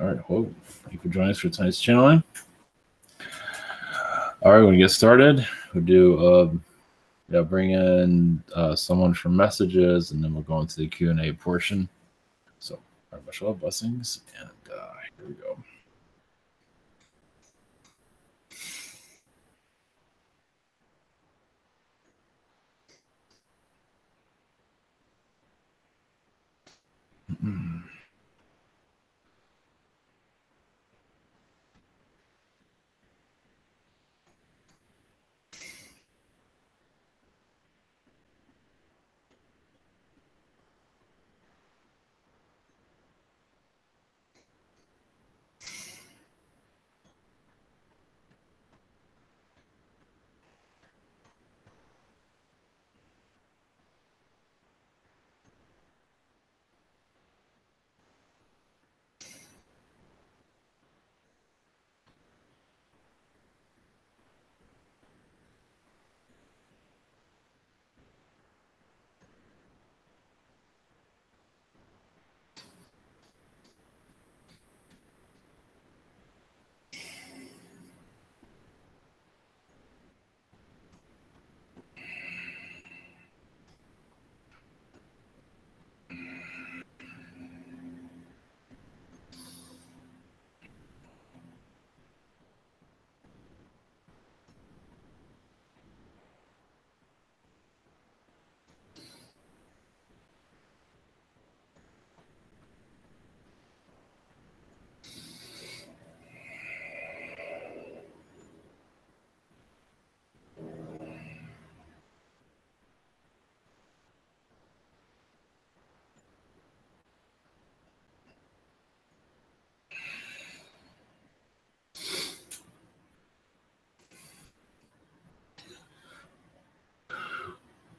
All right, well, thank you for joining us for tonight's channeling. All right, we're gonna get started. We'll bring in someone from messages, and then we'll go into the Q&A portion. So, all right, much love, blessings, and here we go.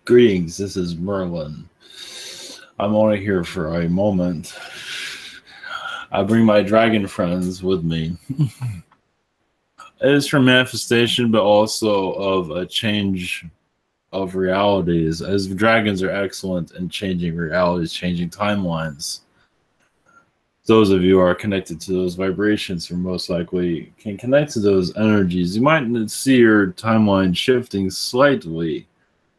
Greetings, this is Merlin. I'm only here for a moment. I bring my dragon friends with me. It is for manifestation, but also of a change of realities, as dragons are excellent in changing realities, changing timelines. Those of you who are connected to those vibrations are most likely can connect to those energies. You might see your timeline shifting slightly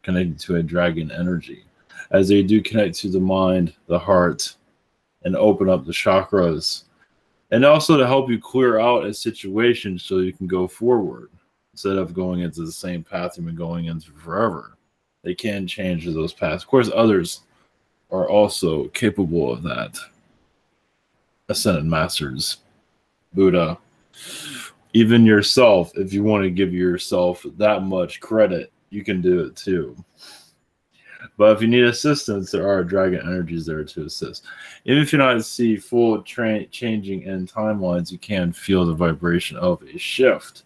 connected to a dragon energy, as they do connect to the mind, the heart, and open up the chakras. And also to help you clear out a situation so you can go forward instead of going into the same path you've been going into forever. They can change those paths. Of course, others are also capable of that. Ascended masters, Buddha, even yourself, if you want to give yourself that much credit, you can do it too. But if you need assistance, there are dragon energies there to assist. Even if you not see full changing in timelines, you can feel the vibration of a shift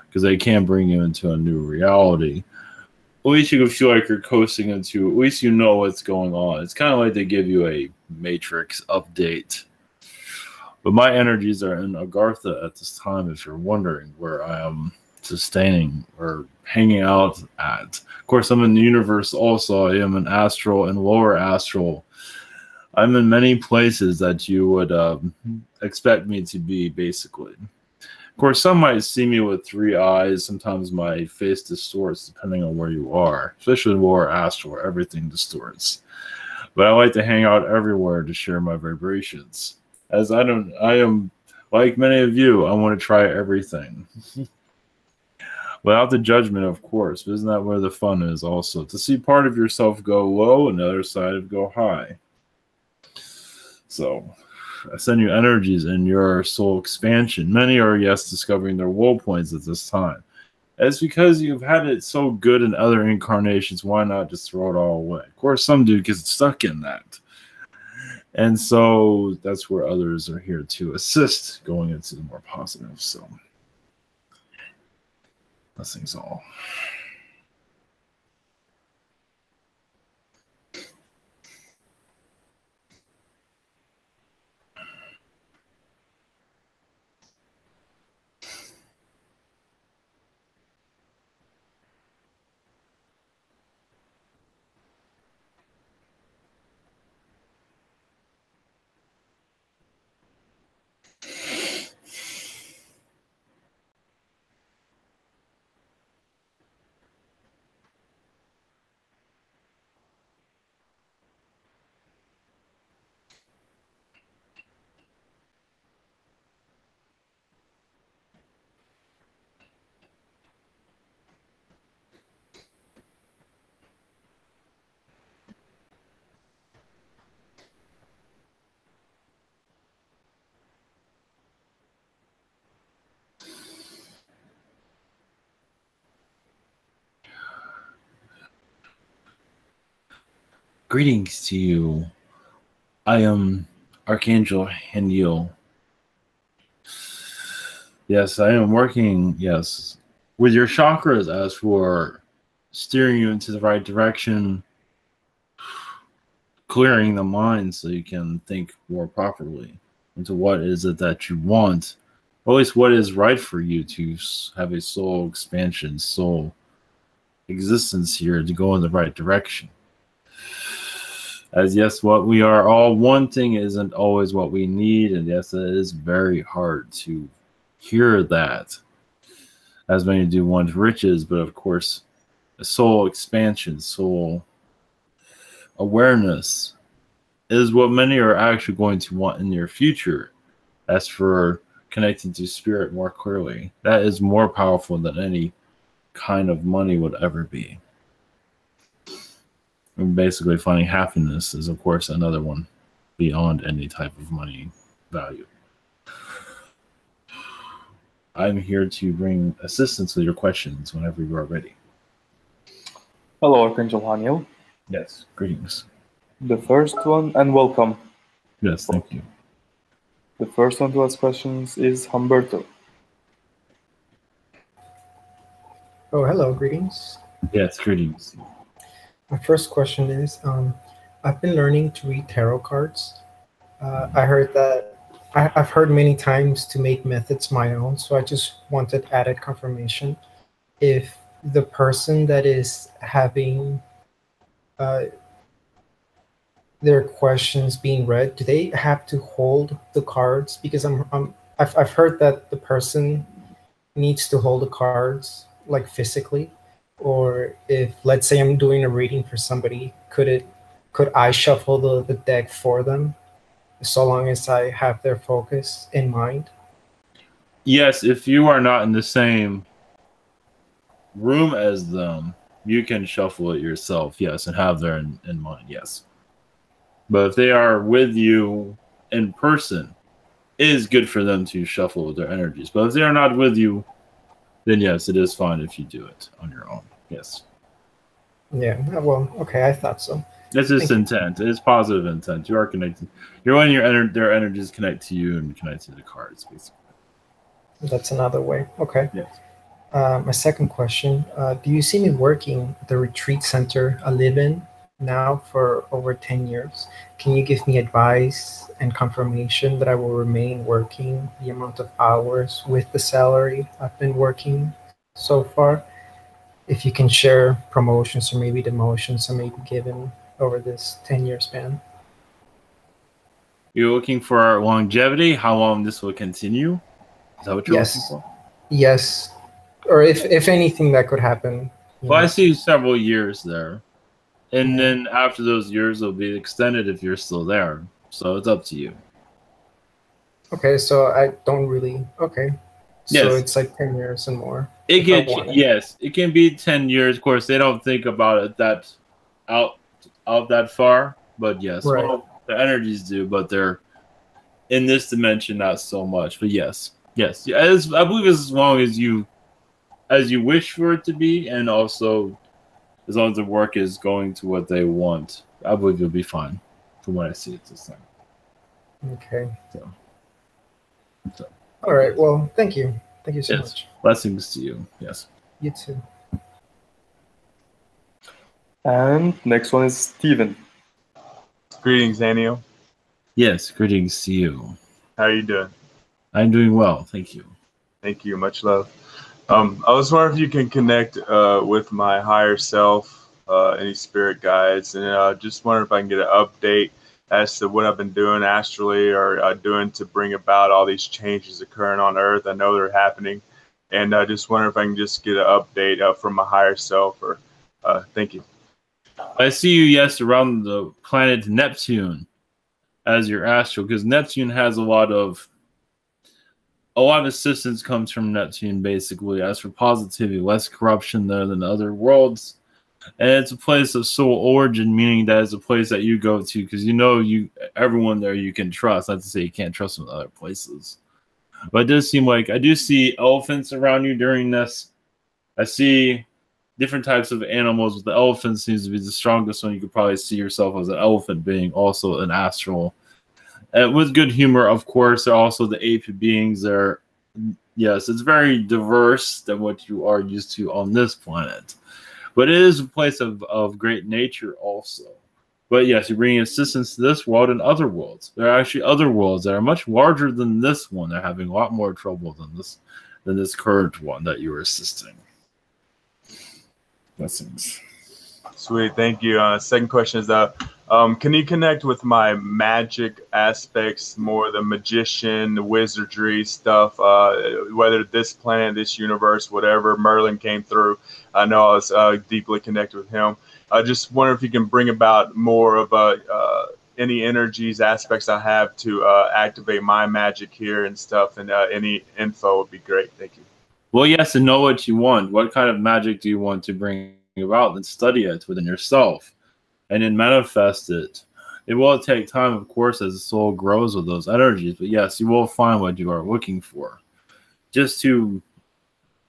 because they can bring you into a new reality. At least you can feel like you're coasting into, at least you know what's going on. It's kind of like they give you a matrix update. But my energies are in Agartha at this time, if you're wondering where I am sustaining or hanging out at. Of course, I'm in the universe also. I am an astral and lower astral. I'm in many places that you would expect me to be, basically. Of course, some might see me with three eyes. Sometimes my face distorts depending on where you are, especially lower astral, where everything distorts. But I like to hang out everywhere to share my vibrations. As I am like many of you, I want to try everything. Without the judgment, of course. But isn't that where the fun is also? To see part of yourself go low and the other side go high. So I send you energies in your soul expansion. Many are, yes, discovering their woe points at this time. It's because you've had it so good in other incarnations. Why not just throw it all away? Of course, some dude gets stuck in that. And so that's where others are here to assist going into the more positive. So blessings all. Greetings to you. I am Archangel Haniel. Yes, I am working, yes, with your chakras as for steering you into the right direction, clearing the mind so you can think more properly into what is it that you want, or at least what is right for you to have a soul expansion, soul existence here to go in the right direction. As yes, what we are all wanting isn't always what we need, and yes, it is very hard to hear that. As many do want riches, but of course, a soul expansion, soul awareness is what many are actually going to want in their future. As for connecting to spirit more clearly, that is more powerful than any kind of money would ever be. And basically, finding happiness is, of course, another one beyond any type of money value. I'm here to bring assistance with your questions whenever you are ready. Hello, Archangel Haniel. Yes, greetings. The first one, and welcome. Yes, thank you. The first one to ask questions is Humberto. Oh, hello, greetings. Yes, greetings. My first question is, I've been learning to read tarot cards. I heard that I've heard many times to make methods my own, so I just wanted added confirmation. If the person that is having their questions being read, do they have to hold the cards? Because I've heard that the person needs to hold the cards like physically, or if let's say I'm doing a reading for somebody, could I shuffle the deck for them, so long as I have their focus in mind? Yes, if you are not in the same room as them, you can shuffle it yourself, yes, and have their in mind, yes. But if they are with you in person, it is good for them to shuffle with their energies. But if they are not with you, then yes, it is fine if you do it on your own. Yes. Yeah, well, okay, I thought so. It's just intent. It is positive intent. You are connected. You're letting their energies connect to you and connect to the cards, basically. That's another way. Okay. Yes. My second question, do you see me working at the retreat center I live in now for over 10 years? Can you give me advice and confirmation that I will remain working the amount of hours with the salary I've been working so far? If you can share promotions or maybe demotions I may be given over this 10-year span. You're looking for longevity, how long this will continue? Is that what you're looking for? Yes. Or if anything that could happen. Well, I see several years there. And then after those years, it'll be extended if you're still there. So it's up to you. Okay, so I don't really. Okay. Yes. So it's like 10 years and more. Yes, it can be 10 years. Of course, they don't think about it that out that far. But yes, right. Well, the energies do, but they're in this dimension not so much. But yes. I believe as long as you wish for it to be, and also as long as the work is going to what they want, I believe you'll be fine from what I see at this time. Okay. So. All right. Well, thank you. Thank you so much. Blessings to you. Yes. You too. And next one is Steven. Greetings, Haniel. Yes, greetings to you. How are you doing? I'm doing well, thank you. Thank you. Much love. I was wondering if you can connect with my higher self, any spirit guides, and just wondering if I can get an update as to what I've been doing astrally or doing to bring about all these changes occurring on Earth. I know they're happening, and I just wonder if I can just get an update from my higher self. Or thank you. I see you, yes, around the planet Neptune as your astral, because Neptune has a lot of assistance comes from Neptune, basically. As for positivity, less corruption there than other worlds. And it's a place of soul origin, meaning that it's a place that you go to because everyone there you can trust. Not to say you can't trust them in other places. But it does seem like I do see elephants around you during this. I see different types of animals. The elephant seems to be the strongest one. You could probably see yourself as an elephant being also an astral. With good humor, of course. There are also the ape beings there. Yes, it's very diverse than what you are used to on this planet. But it is a place of great nature also. But yes, you're bringing assistance to this world and other worlds. There are actually other worlds that are much larger than this one. They're having a lot more trouble than this current one that you are assisting. Blessings. Sweet, thank you. Second question is can you connect with my magic aspects more, the magician, the wizardry stuff, whether this planet, this universe, whatever, Merlin came through. I know I was deeply connected with him. I just wonder if you can bring about more of any energies, aspects I have to activate my magic here and stuff, and any info would be great. Thank you. Well, yes, and know what you want. What kind of magic do you want to bring about? Then study it within yourself and then manifest it. It will take time, of course, as the soul grows with those energies. But yes, you will find what you are looking for. Just to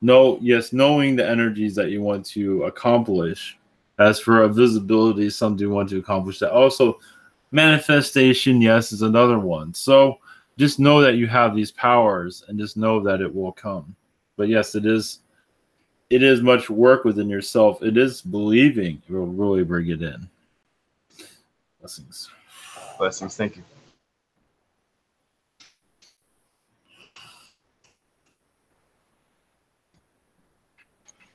know, yes, knowing the energies that you want to accomplish. As for a visibility, some do want to accomplish that. Also, manifestation, yes, is another one. So just know that you have these powers and just know that it will come. But yes, it is much work within yourself. It is believing it will really bring it in. Blessings. Blessings. Thank you.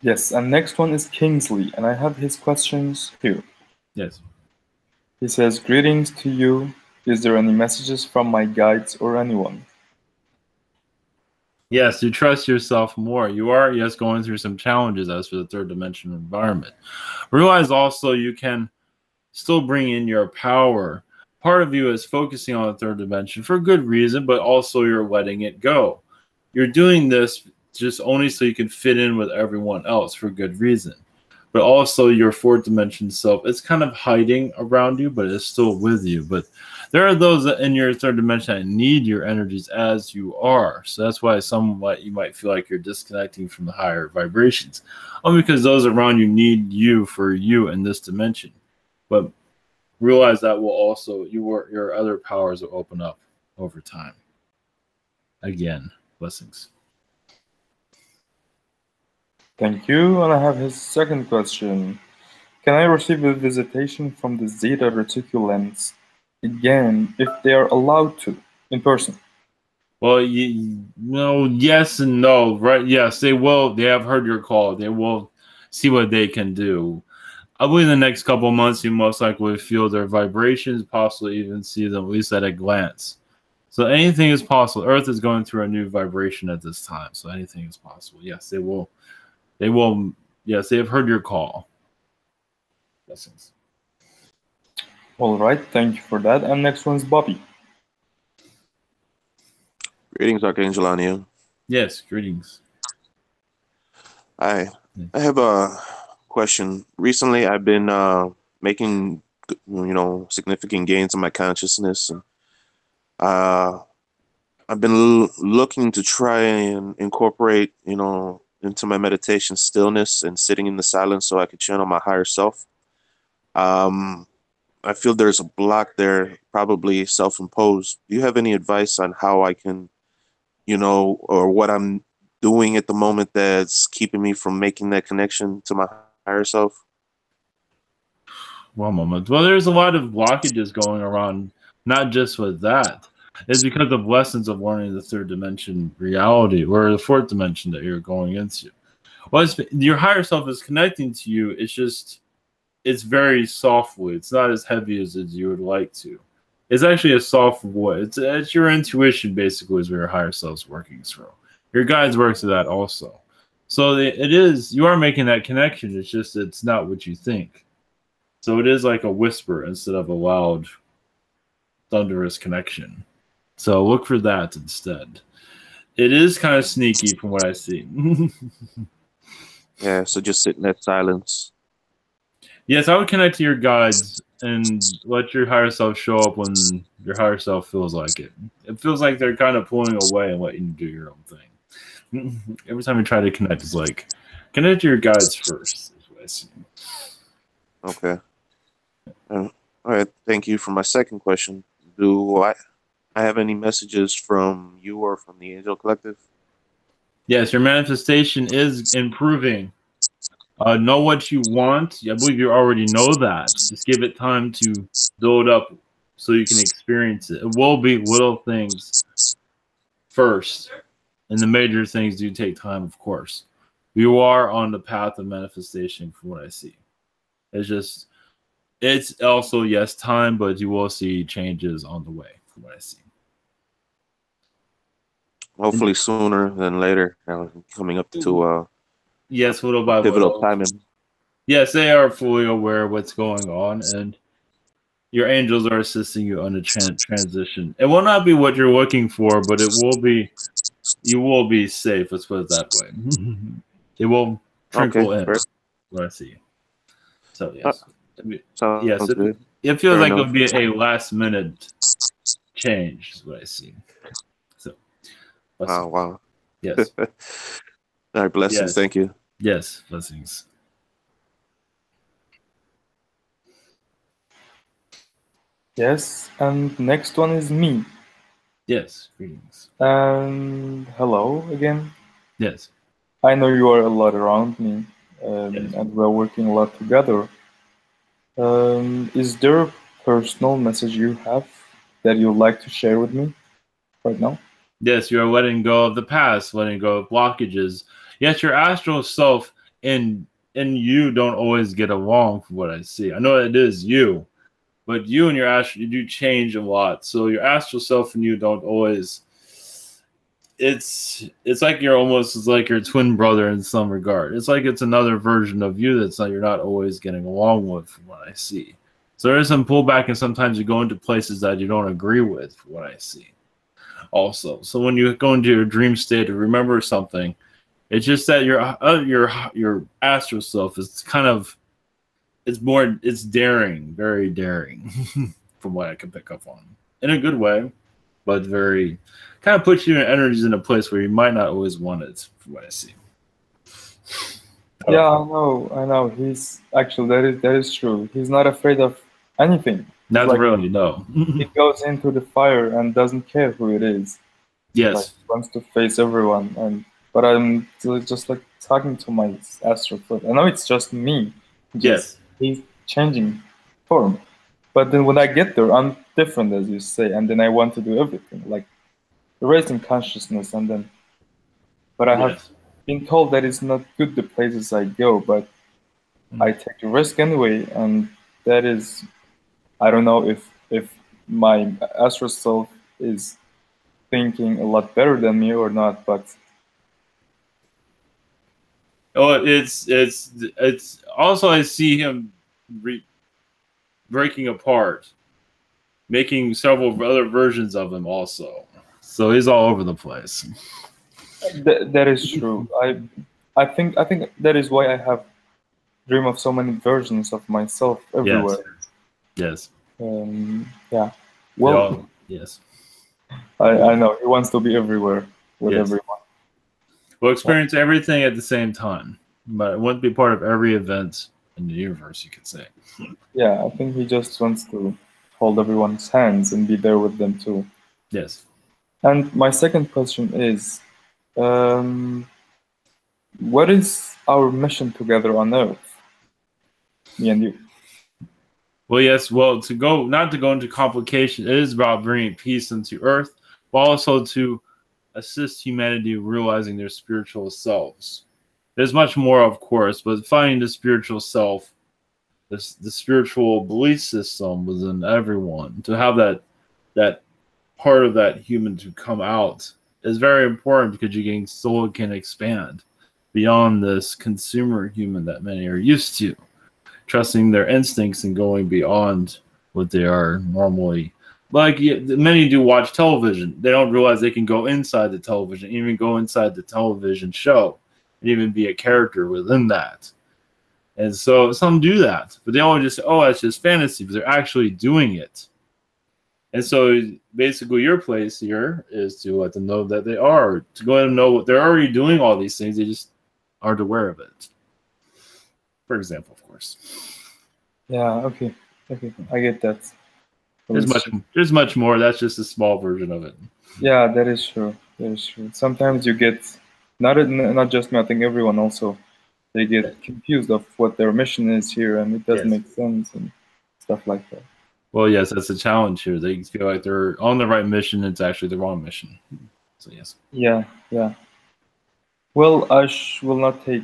Yes, and next one is Kingsley, and I have his questions here. Yes. He says, greetings to you. Is there any messages from my guides or anyone? Yes, you trust yourself more. You are, yes, going through some challenges as for the third dimension environment. Realize also you can still bring in your power. Part of you is focusing on the third dimension for good reason, but also you're letting it go. You're doing this just only so you can fit in with everyone else for good reason. But also your fourth dimension self, it's kind of hiding around you, but it's still with you. But there are those in your third dimension that need your energies as you are. So that's why somewhat you might feel like you're disconnecting from the higher vibrations. Only because those around you need you for you in this dimension. But realize that will also, your other powers will open up over time. Again, blessings. Thank you, and I have his second question. Can I receive a visitation from the Zeta Reticulans again if they are allowed to, in person? Well, yes and no, right? Yes, they will. They have heard your call. They will see what they can do. I believe in the next couple of months, you most likely feel their vibrations, possibly even see them at least at a glance. So anything is possible. Earth is going through a new vibration at this time, so anything is possible. Yes, they will. They will. Yes, they have heard your call. Blessings. All right, thank you for that. And next one's Bobby. Greetings, Archangel Haniel. Yes, greetings. Hi. I have a question. Recently, I've been making, significant gains in my consciousness. And, I've been looking to try and incorporate, into my meditation stillness and sitting in the silence so I could channel my higher self. I feel there's a block there, probably self-imposed. Do you have any advice on how I can, or what I'm doing at the moment that's keeping me from making that connection to my higher self? One moment. Well, there's a lot of blockages going around, not just with that. It's because of lessons of learning the third dimension reality or the fourth dimension that you're going into. Well, your higher self is connecting to you. It's very softly. It's not as heavy as you would like to. It's actually a soft voice. It's your intuition, basically, is where your higher self's working through. Your guides work through that also. So you are making that connection. It's just, it's not what you think. So it is like a whisper instead of a loud, thunderous connection. So look for that instead. It is kind of sneaky from what I see. Yeah, so just sit in that silence. Yes, I would connect to your guides and let your higher self show up when your higher self feels like it. It feels like they're kind of pulling away and letting you do your own thing. Every time you try to connect, it's like, connect to your guides first. I see. Okay. All right. Thank you for my second question. Do I have any messages from you or from the Angel Collective? Yes, your manifestation is improving. Know what you want. I believe you already know that. Just give it time to build up so you can experience it. It will be little things first, and the major things do take time, of course. You are on the path of manifestation from what I see. It's also, yes, time, but you will see changes on the way from what I see. Hopefully sooner than later. Coming up to yes, little by pivotal little. timing. Yes, they are fully aware of what's going on, and your angels are assisting you on the transition. It will not be what you're looking for, but it will be. You will be safe. Let's put it that way. It will trickle in. Great. What I see. So yes, Sounds yes, good. it feels Fair like enough. it'll be a last minute change. Is what I see. So, blessings. Wow. Yes, All right, blessings. yes, Thank you. yes, blessings. Yes, and next one is me. Yes, greetings. And hello again. Yes, I know you are a lot around me, yes. and we're working a lot together. Is there a personal message you have that you'd like to share with me right now? Yes, you're letting go of the past, letting go of blockages. Yet your astral self and you don't always get along from what I see. I know it is you, but you and your astral, you do change a lot. So your astral self and you don't always. It's like you're almost like your twin brother in some regard. It's like it's another version of you that's not you're not always getting along with from what I see. So there is some pullback, and sometimes you go into places that you don't agree with from what I see. Also, so when you go into your dream state to remember something, it's just that your astral self is kind of it's daring, very daring, from what I can pick up on in a good way, but very kind of puts your energies in a place where you might not always want it, from what I see. Yeah, I know. He's actually that is true. He's not afraid of anything. He's Not like really, no. he goes into the fire and doesn't care who it is. Like Yes, wants to face everyone. And but I'm just like talking to my astral foot. I know it's just me. Just yes, he's changing form. But then when I get there, I'm different, as you say, and then I want to do everything, like raising consciousness, and then. But I have yes. been told that it's not good the places I go, but I take the risk anyway, and that is, I don't know if my astral self is thinking a lot better than me or not, but Oh, it's also I see him breaking apart, making several other versions of him also. So he's all over the place. that is true. I think that is why I have dream of so many versions of myself everywhere. Yes. Yeah. They Well, all, yes. I know he wants to be everywhere with Yes. everyone. We'll experience everything at the same time, but it wouldn't be part of every event in the universe, you could say. Yeah, I think he just wants to hold everyone's hands and be there with them too. Yes. And my second question is, um, what is our mission together on Earth? Me and you. Well, yes. Well, not to go into complication, it is about bringing peace into Earth, but also to assist humanity realizing their spiritual selves. There's much more, of course, but finding the spiritual self, the spiritual belief system within everyone, to have that part of that human to come out is very important because soul can expand beyond this consumer human that many are used to, trusting their instincts and going beyond what they are normally. Like many do watch television, they don't realize they can go inside the television, even go inside the television show, and even be a character within that. And so some do that, but they only just say, "Oh, that's just fantasy," but they're actually doing it. And so basically your place here is to let them know that they are, to go ahead and know what they're already doing all these things, they just aren't aware of it. for example, of course. Yeah. Okay. I get that. There's much more. That's just a small version of it. Yeah, that is true. Sometimes you get not just me. I think everyone also they get confused of what their mission is here, and it doesn't make sense and stuff like that. Well, yes, that's a challenge here. They feel like they're on the right mission. It's actually the wrong mission. So yes. Yeah. Well, I will not take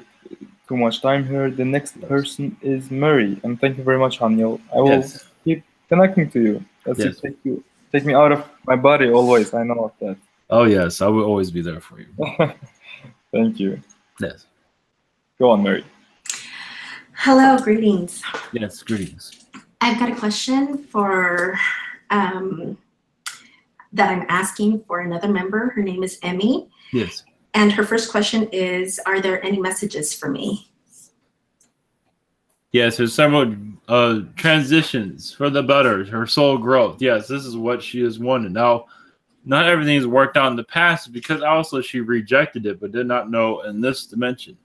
too much time here. The next person is Murray, and thank you very much, Haniel. I will keep connecting to you as you take me out of my body always. I know of that. Oh yes, I will always be there for you. Thank you. Yes. Go on, Mary. Hello, greetings. Yes, greetings. I've got a question for that I'm asking for another member. Her name is Emmy. Yes. And her first question is, are there any messages for me? Yes, there's several transitions for the better, her soul growth. Yes, this is what she has wanted. Now, not everything has worked out in the past because also she rejected it, but did not know in this dimension.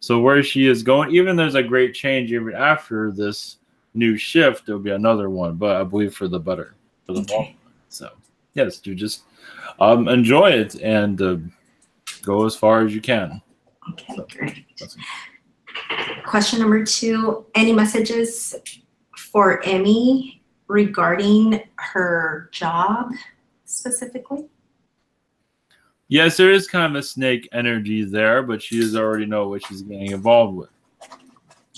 So where she is going, even there's a great change even after this new shift, there'll be another one, but I believe for the better, for the long run. So yes, you just enjoy it and go as far as you can. Okay, great. Question number 2, any messages for Emmy regarding her job specifically? Yes, there is kind of a snake energy there, but she does already know what she's getting involved with.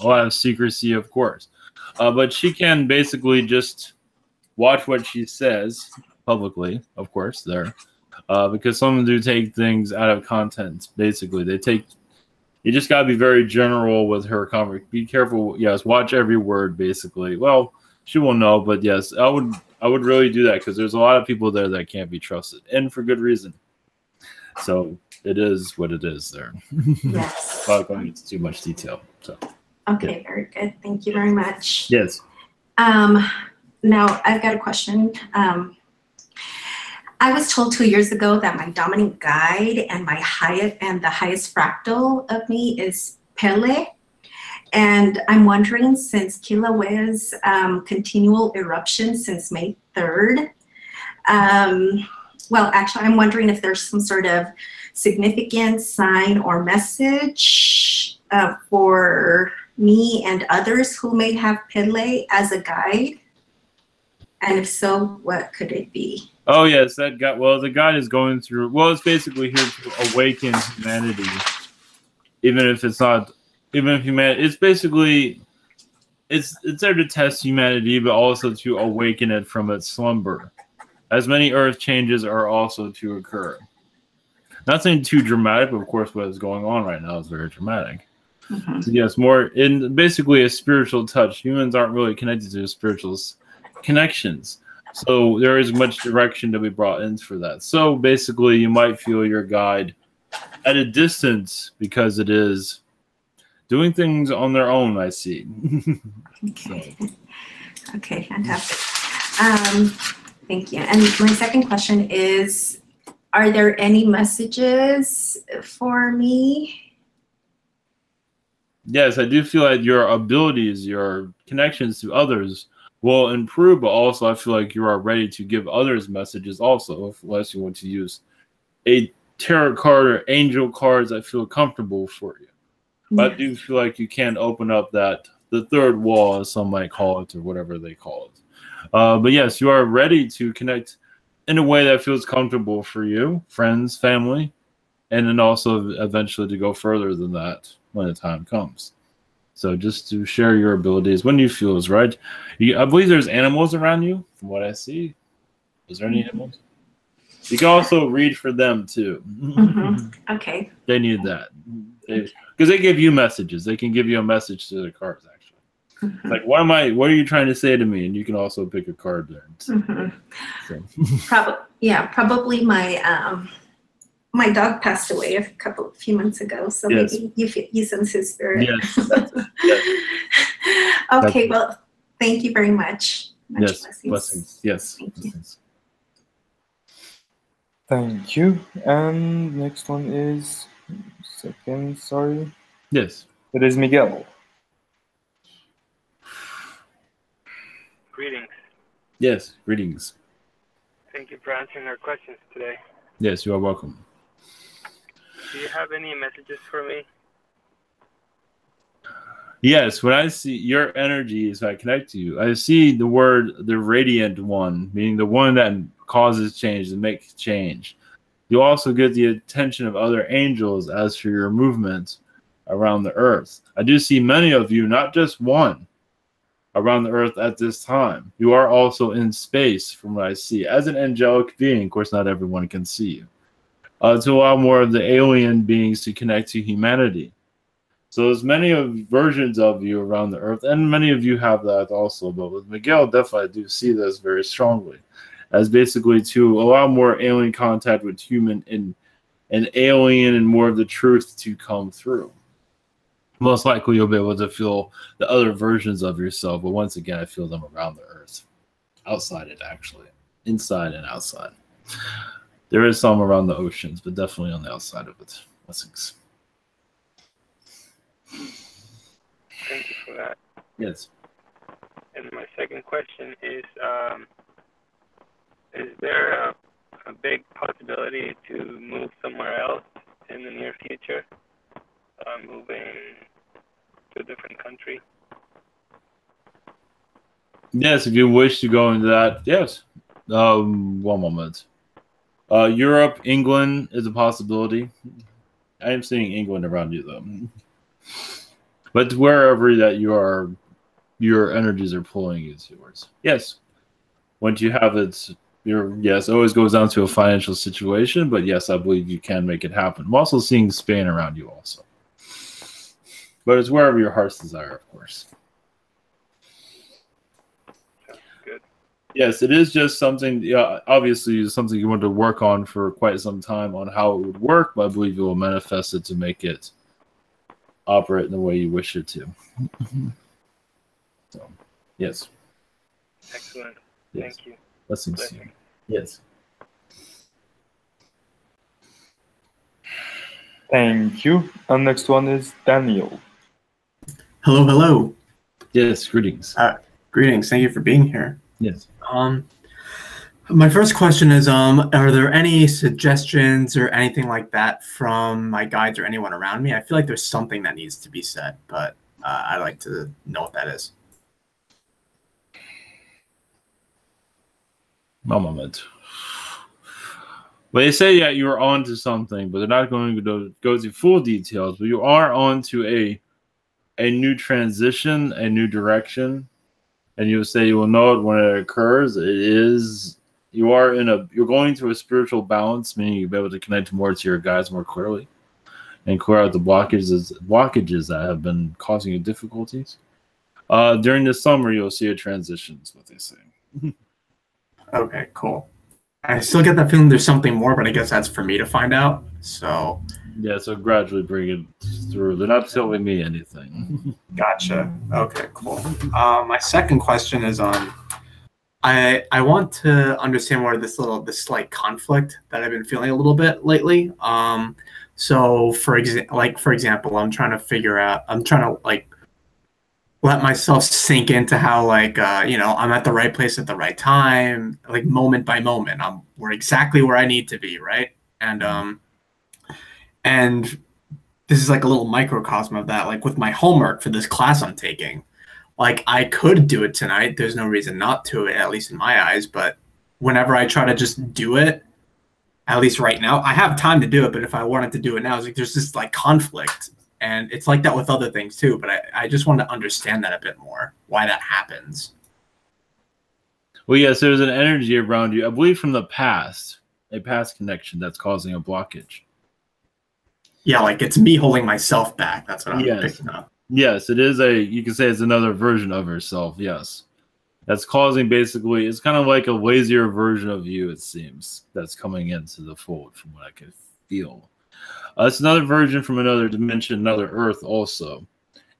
A lot of secrecy, of course. But she can basically just watch what she says publicly, of course, there. Because some do take things out of content, basically. You just got to be very general with her conversation. Be careful. Yes, watch every word, basically. Well, she will know, but yes, I would really do that because there's a lot of people there that can't be trusted, and for good reason. So it is what it is there. Yes. Without going into too much detail. So. Okay, very good. Thank you very much. Yes. Now I've got a question. I was told 2 years ago that my dominant guide and the highest fractal of me is Pele. And I'm wondering, since Kilauea's continual eruption since May 3rd, well, actually, I'm wondering if there's some sort of significant sign or message for me and others who may have Pele as a guide. And if so, what could it be? Oh, yes, that guy. Well, the guide is going through. Well, it's basically here to awaken humanity, even if humanity. It's basically, it's there to test humanity, but also to awaken it from its slumber. As many Earth changes are also to occur. Nothing too dramatic, but of course, what is going on right now is very dramatic. Mm-hmm. So yes, more in basically a spiritual touch. Humans aren't really connected to spiritual connections. So there is much direction to be brought in for that. So basically, you might feel your guide at a distance because it is doing things on their own, I see. Okay. Okay, fantastic. Thank you. And my second question is, are there any messages for me? Yes, I do feel like your abilities, your connections to others will improve, but also I feel like you are ready to give others messages also, unless you want to use a tarot card or angel cards that feel comfortable for you. But I do feel like you can open up the third wall, as some might call it, or whatever they call it. But yes, you are ready to connect in a way that feels comfortable for you, friends, family, and then also eventually to go further than that when the time comes. So just to share your abilities when you feel is right. I believe there's animals around you, from what I see. Is there any animals? You can also read for them too. Mm-hmm. Okay. They need that. Because they give you messages. They can give you a message to the cards, actually. Mm-hmm. Like, what are you trying to say to me? And you can also pick a card there. Mm-hmm. So. Probably my dog passed away a few months ago, so yes. Maybe you sense his spirit. Yes. Yes. Okay, well, thank you very much. Yes, blessings. Yes. Thank blessings. Thank you. And next one is sorry. Yes. It is Miguel. Greetings. Yes, greetings. Thank you for answering our questions today. Yes, you are welcome. Do you have any messages for me? Yes, when I see your energy, as I connect to you, I see the word the radiant one, meaning the one that causes change and makes change. You also get the attention of other angels as for your movement around the earth. I do see many of you, not just one, around the earth at this time. You are also in space, from what I see, as an angelic being. Of course, not everyone can see you. To allow more of the alien beings to connect to humanity. So there's many versions of you around the earth, and many of you have that also. But with Miguel, definitely I do see this very strongly, as basically to allow more alien contact with human and alien and more of the truth to come through. Most likely you'll be able to feel the other versions of yourself, but once again, I feel them around the earth, outside it actually, inside and outside. There is some around the oceans, but definitely on the outside of it. Blessings. Thank you for that. Yes. And my second question is there a big possibility to move somewhere else in the near future? Moving to a different country? Yes, if you wish to go into that, yes. One moment. Europe, England is a possibility. I am seeing England around you, though. But wherever that you are, your energies are pulling you towards. Yes. Once you have it, yes, it always goes down to a financial situation, but yes, I believe you can make it happen. I'm also seeing Spain around you also. But it's wherever your heart's desire, of course. Sounds good. Yes, it is just something, obviously something you want to work on for quite some time on how it would work, but I believe you will manifest it to make it operate in the way you wish it to. So, yes. Excellent. Yes. Thank you. Blessings. Yes. Thank you. And next one is Daniel. Hello, hello. Yes, greetings. Greetings. Thank you for being here. Yes. My first question is, are there any suggestions or anything like that from my guides or anyone around me? I feel like there's something that needs to be said, but I'd like to know what that is. One moment. Well, they say that you're on to something, but they're not going to go to full details, but you are on to a new transition, a new direction, and you'll say you will know it when it occurs. It is, you're going to a spiritual balance, meaning you'll be able to connect more to your guides more clearly and clear out the blockages that have been causing you difficulties. During the summer, you'll see a transition, is what they say. Okay, cool. I still get that feeling there's something more, but I guess that's for me to find out. So yeah, so gradually bring it through. They're not telling me anything. Gotcha. Okay, cool. My second question is I want to understand more of this slight conflict that I've been feeling a little bit lately. So for example, I'm trying to let myself sink into how I'm at the right place at the right time, like moment by moment. We're exactly where I need to be, right? And this is like a little microcosm of that. Like with my homework for this class I'm taking, like I could do it tonight. There's no reason not to, at least in my eyes. But whenever I try to just do it, at least right now, I have time to do it. But if I wanted to do it now, it's like there's this like conflict. And it's like that with other things too. But I just want to understand that a bit more, why that happens. Well, yes, there's an energy around you, I believe from the past, a past connection that's causing a blockage. Yeah, like it's me holding myself back. That's what I'm picking up. Yes, it is you can say it's another version of yourself, yes. That's causing basically, it's kind of like a lazier version of you, it seems, that's coming into the fold from what I can feel. It's another version from another dimension, another Earth also.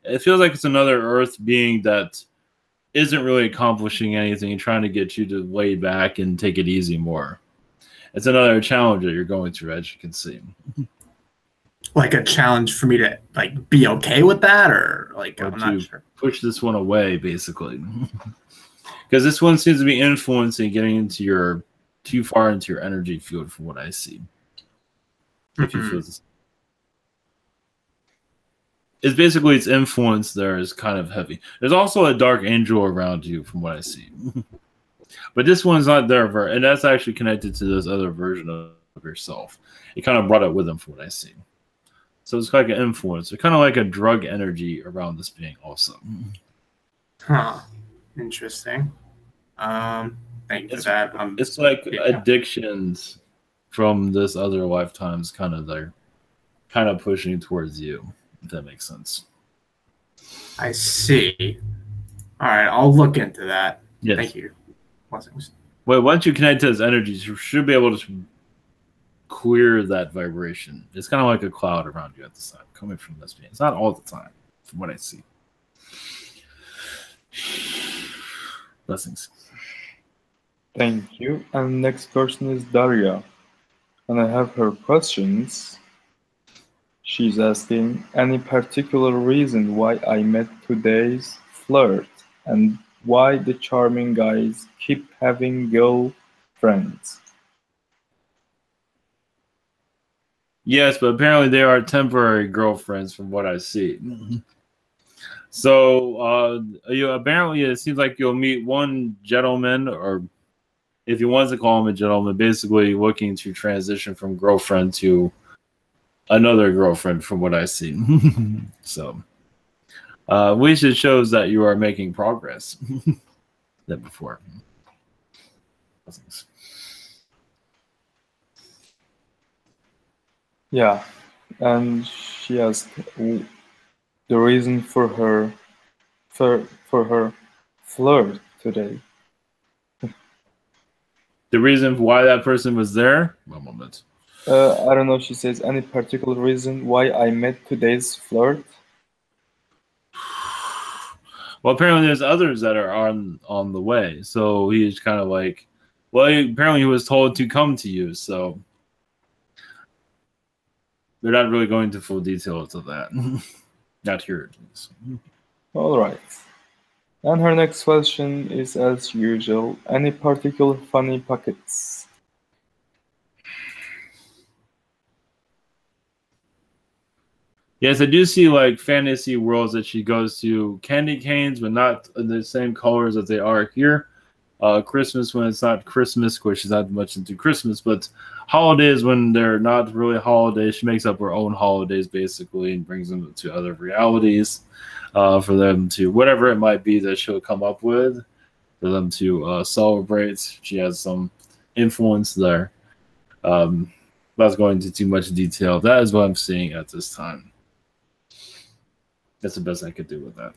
It feels like it's another Earth being that isn't really accomplishing anything and trying to get you to lay back and take it easy more. It's another challenge that you're going through, as you can see. Like a challenge for me to like be okay with that, or like or I'm not sure. Push this one away, basically. Because this one seems to be influencing, getting into your too far into your energy field, from what I see. If you feel this, it's basically its influence there is kind of heavy. There's also a dark angel around you, from what I see. But this one's not there, and that's actually connected to this other version of yourself. It kind of brought it with him, from what I see. So it's like an influence. It's kind of like a drug energy around this being also. Huh. Interesting. Thank you for that. It's like addictions from this other lifetimes kind of there, kind of pushing towards you, if that makes sense. I see. All right, I'll look into that. Yes. Thank you. Blessings. Well, once you connect to his energies, you should be able to clear that vibration. It's kind of like a cloud around you at this time, coming from this being. It's not all the time, from what I see. Blessings. Thank you. And next person is Daria. And I have her questions. She's asking, any particular reason why I met today's flirt and why the charming guys keep having girlfriends? Yes, but apparently they are temporary girlfriends, from what I see. So apparently it seems like you'll meet one gentleman, or if you want to call him a gentleman, basically looking to transition from girlfriend to another girlfriend, from what I see. So which it shows that you are making progress than before. Yeah, and she asked the reason for her flirt today. The reason why that person was there? One moment. I don't know. She says, any particular reason why I met today's flirt? Well, apparently there's others that are on the way. So he's kind of like, well, apparently he was told to come to you. So they're not really going into full details of that. Not here, at least. All right. And her next question is, as usual, any particular funny pockets? Yes, I do see like fantasy worlds that she goes to. Candy canes, but not the same colors that they are here. Christmas when it's not Christmas, because she's not much into Christmas, but holidays when they're not really holidays, she makes up her own holidays basically and brings them to other realities for them to, whatever it might be that she'll come up with, for them to celebrate. She has some influence there. Without going into too much detail, that is what I'm seeing at this time. That's the best I could do with that.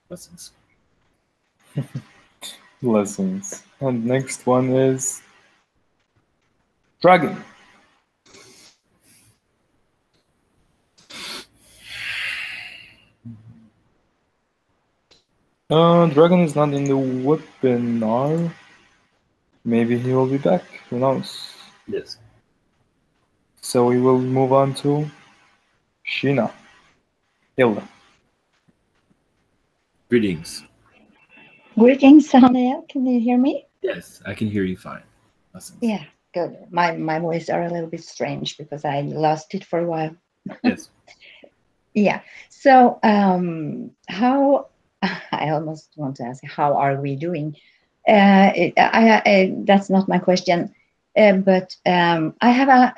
Blessings. Blessings. And next one is Dragon. Dragon is not in the webinar. Maybe he will be back. Who knows? Yes. So we will move on to Sheena. Hilda. Greetings. Greetings, Haniel. Can you hear me? Yes, I can hear you fine. Blessings. Yeah, good. My voice are a little bit strange because I lost it for a while. Yes. Yeah. So how I almost want to ask, how are we doing? That's not my question, but I have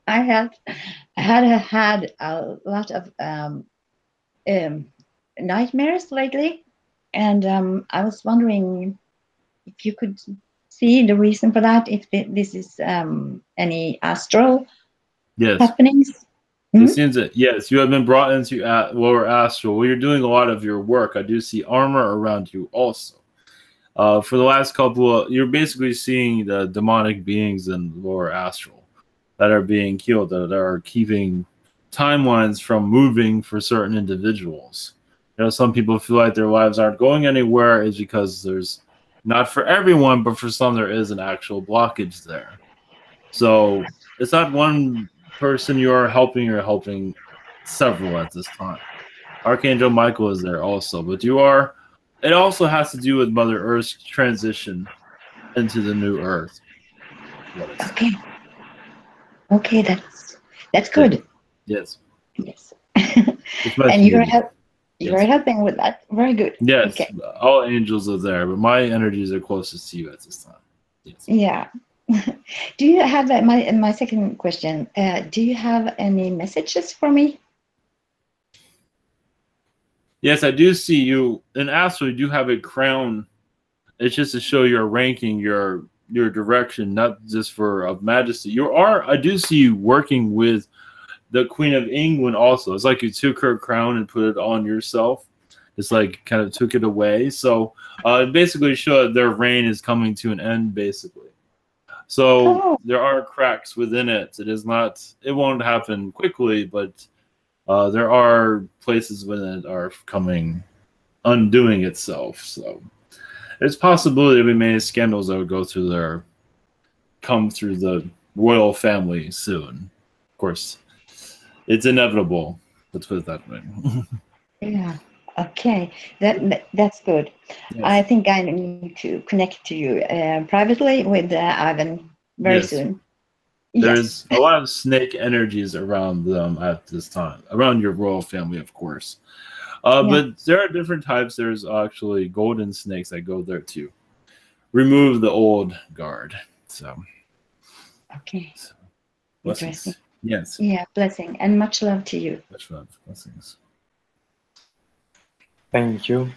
I have had a lot of nightmares lately, and I was wondering if you could see the reason for that. If this is any astral happenings. It seems that, yes, you have been brought into lower astral. Well, you're doing a lot of your work. I do see armor around you also. For the last you're basically seeing the demonic beings in lower astral that are being killed, that are keeping timelines from moving for certain individuals. You know, some people feel like their lives aren't going anywhere is because there's, not for everyone, but for some there is an actual blockage there. So it's not one person you're helping several at this time. Archangel Michael is there also, but you are It also has to do with Mother Earth's transition into the new Earth. Okay. Okay, that's good. Yes. Yes. It's much And you're needed. you're Yes. helping with that. Very good. Yes, Okay. all angels are there, but my energies are closest to you at this time. Yes. Yeah. Do you have my second question? Do you have any messages for me? Yes, I do see you. And actually, you do have a crown. It's just to show your ranking, your direction, not just for of majesty. I do see you working with the Queen of England also. It's like you took her crown and put it on yourself. It's like kind of took it away. So it basically showed their reign is coming to an end, basically. So there are cracks within it. It won't happen quickly, but there are places within it are undoing itself. So there's possibility there'll be many scandals that would come through the royal family soon. Of course, it's inevitable. Let's put it that way. Yeah. Okay. That's good. Yes. I think I need to connect to you privately with Ivan very soon. There's a lot of snake energies around them at this time, around your royal family, of course. But there are different types. There's actually golden snakes that go there to remove the old guard. So. Okay. So, interesting. Yes. Yeah, blessing and much love to you. Much love. Blessings. Thank you.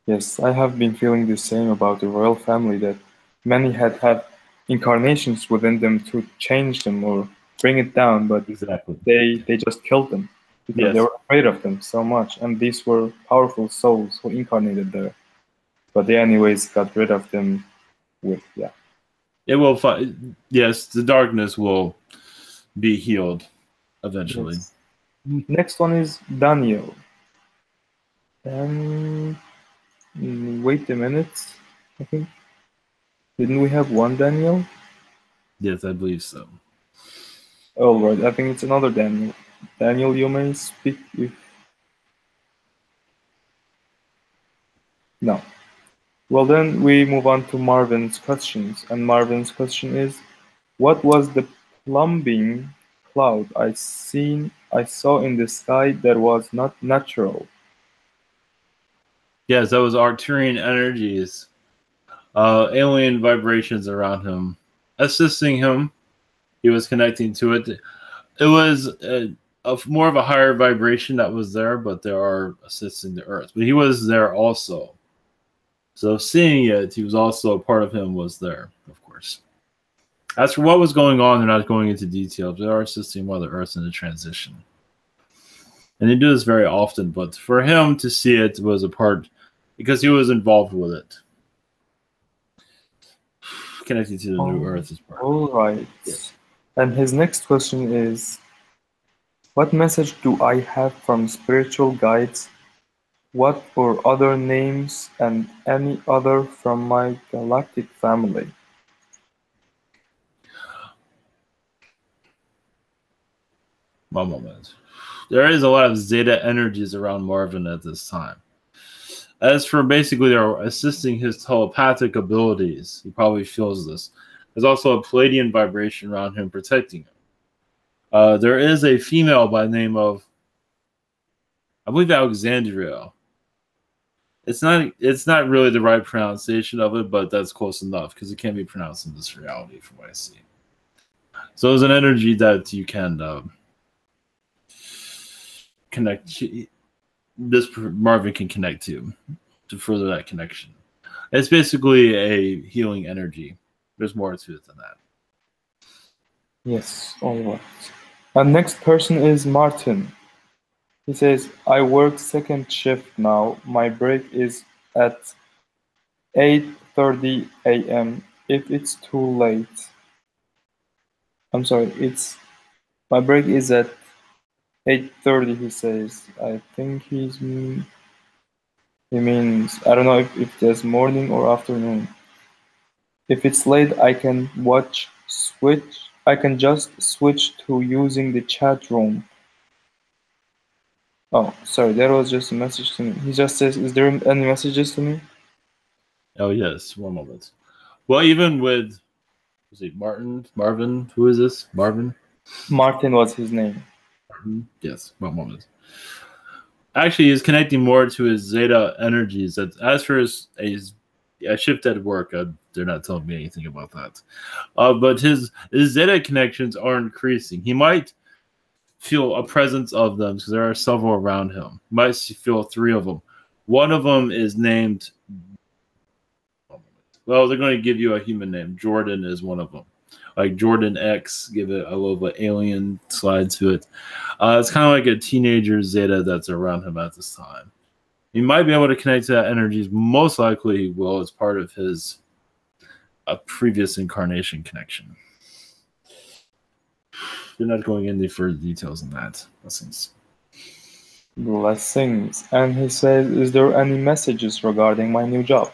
Yes, I have been feeling the same about the royal family, that many had incarnations within them to change them or bring it down, but exactly they just killed them because they were afraid of them so much. And these were powerful souls who incarnated there. But they anyways got rid of them with, It will yes, the darkness will be healed eventually. Yes. Next one is Daniel. Wait a minute, I think. Didn't we have one Daniel? Yes, I believe so. Oh, right. I think it's another Daniel. Daniel, you may speak if... No. Well, then we move on to Marvin's questions. And Marvin's question is, what was the plumbing cloud I saw in the sky that was not natural? Yes, that was Arcturian energies. Alien vibrations around him, assisting him. He was connecting to it. It was more of a higher vibration that was there, but they are assisting the Earth. But he was there also. So seeing it, he was also a part of him was there, of course. As for what was going on, they're not going into detail. They are assisting Mother Earth in the transition. And they do this very often, but for him to see it was a part, because he was involved with it. Connected to the new Earth is part. All right. Yes. And his next question is, what message do I have from spiritual guides? What or other names and any other from my galactic family? One moment. There is a lot of Zeta energies around Marvin at this time. As for basically they're assisting his telepathic abilities, he probably feels this. There's also a Palladian vibration around him protecting him. There is a female by the name of, I believe, Alexandria. It's not really the right pronunciation of it, but that's close enough because it can be pronounced in this reality from what I see. So there's an energy that you can connect. This Marvin can connect to further that connection. It's basically a healing energy. There's more to it than that. Yes, all right. And next person is Martin. He says, I work second shift now. My break is at 8:30 a.m. If it's too late. I'm sorry, my break is at 8:30, he says. I think he means, I don't know if there's morning or afternoon. If it's late, I can just switch to using the chat room. Oh, sorry, that was just a message to me. He just says, "Is there any messages to me?" Oh yes, one moment. Well, even with, was it Marvin? Who is this? Marvin? Martin was his name. Yes, one moment. Actually, he's connecting more to his Zeta energies. That as for his I shift at work. They're not telling me anything about that. But his Zeta connections are increasing. He might feel a presence of them because there are several around him. You might feel 3 of them. One of them is named. Well, they're going to give you a human name. Jordan is one of them. Like Jordan X, give it a little bit alien slide to it. It's kind of like a teenager Zeta that's around him at this time. He might be able to connect to that energy. Most likely he will as part of his previous incarnation connection. You're not going into further details on that. Blessings. And he says, "Is there any messages regarding my new job?"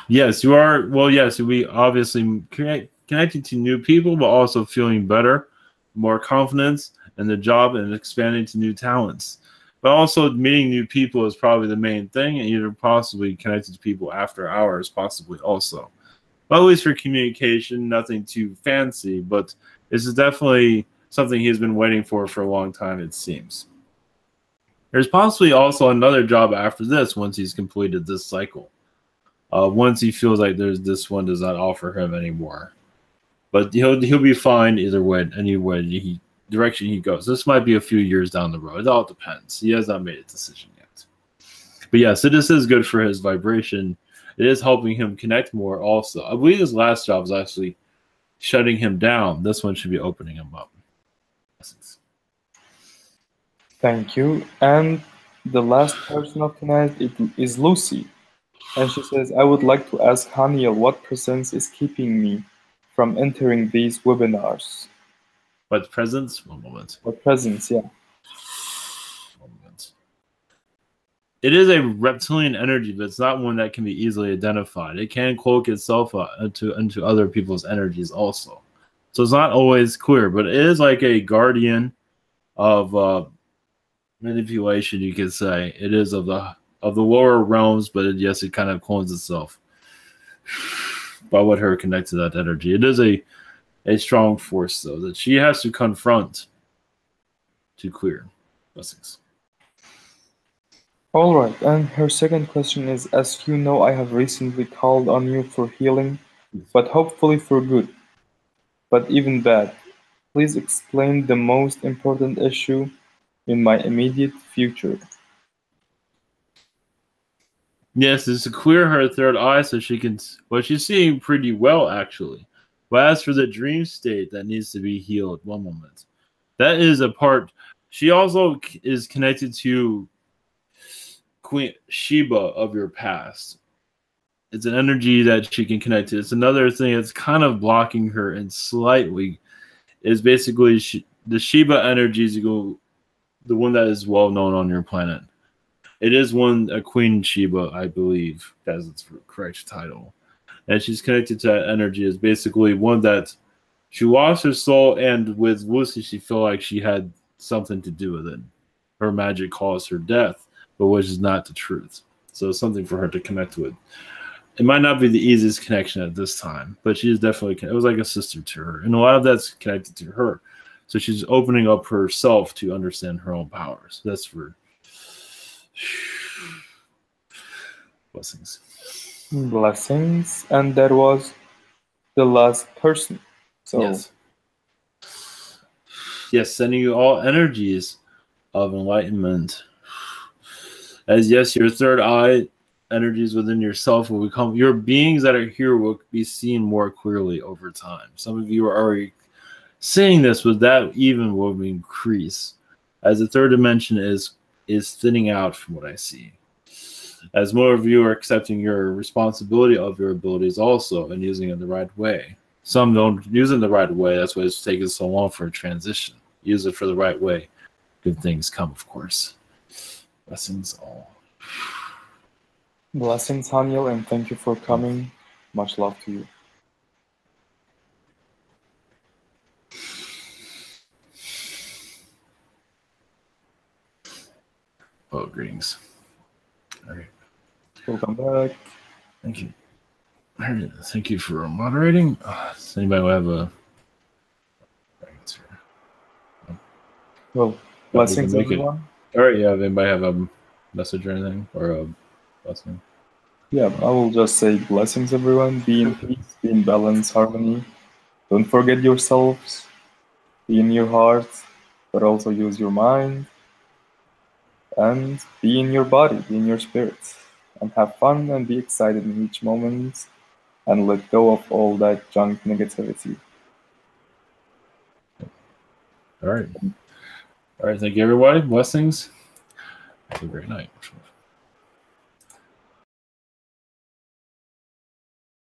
Yes, you are. Well, yes, we obviously connecting to new people, but also feeling better, more confidence in the job, and expanding to new talents. But also meeting new people is probably the main thing, and either possibly connecting to people after hours, possibly also. But at least for communication, nothing too fancy, but this is definitely something he's been waiting for a long time, it seems. There's possibly also another job after this once he's completed this cycle. Once he feels like this one does not offer him anymore, but he'll be fine either way. Any way direction he goes. This might be a few years down the road. It all depends. He has not made a decision yet. But yes, this is good for his vibration. It is helping him connect more. Also, I believe his last job is actually shutting him down. This one should be opening him up. Thank you. And the last person of tonight is Lucy. And she says, "I would like to ask Haniel what presence is keeping me from entering these webinars." What presence? One moment. What presence, yeah. One moment. It is a reptilian energy, but it's not one that can be easily identified. It can cloak itself into other people's energies also. So it's not always clear, but it is like a guardian of manipulation, you could say. It is of the lower realms, but yes, it kind of clones itself by what her connect to that energy. It is a strong force, though, that she has to confront to clear. Blessings. All right, and her second question is, "As you know, I have recently called on you for healing, but hopefully for good, but even bad. Please explain the most important issue in my immediate future." Yes, it's to clear her third eye so she can. Well, she's seeing pretty well, actually. But as for the dream state that needs to be healed, one moment. That is a part. She also is connected to Queen Sheba of your past. It's an energy that she can connect to. It's another thing that's kind of blocking her, and slightly is basically the Sheba energies. The one that is well known on your planet. It is a Queen Sheba, I believe, that's its correct title. And she's connected to that energy is basically one that she lost her soul, and with Lucy, she felt like she had something to do with it. Her magic caused her death, but which is not the truth. So it's something for her to connect with. It might not be the easiest connection at this time, but she is definitely, it was like a sister to her. And a lot of that's connected to her. So she's opening up herself to understand her own powers. That's for blessings. Blessings. And that was the last person. So yes, sending you all energies of enlightenment. As yes, your third eye energies within yourself will become, your beings that are here will be seen more clearly over time. Some of you are already seeing this, but that even will increase as the third dimension is thinning out from what I see. As more of you are accepting your responsibility of your abilities also and using it the right way. Some don't use it the right way. That's why it's taking so long for a transition. Use it for the right way. Good things come, of course. Blessings all. Blessings, Haniel, and thank you for coming. Much love to you. well, greetings. All right. Welcome back. Thank you. All right. Thank you for moderating. Does anybody have a answer? Well, blessings, make it. everyone. All right. Yeah. Does anybody have a message or anything, or a blessing? Yeah, I will just say blessings, everyone. Be in peace, be in balance, harmony. Don't forget yourselves. Be in your heart, but also use your mind. And be in your body, be in your spirit. And have fun and be excited in each moment. And let go of all that junk negativity. All right. All right. Thank you, everybody. Blessings. Have a great night.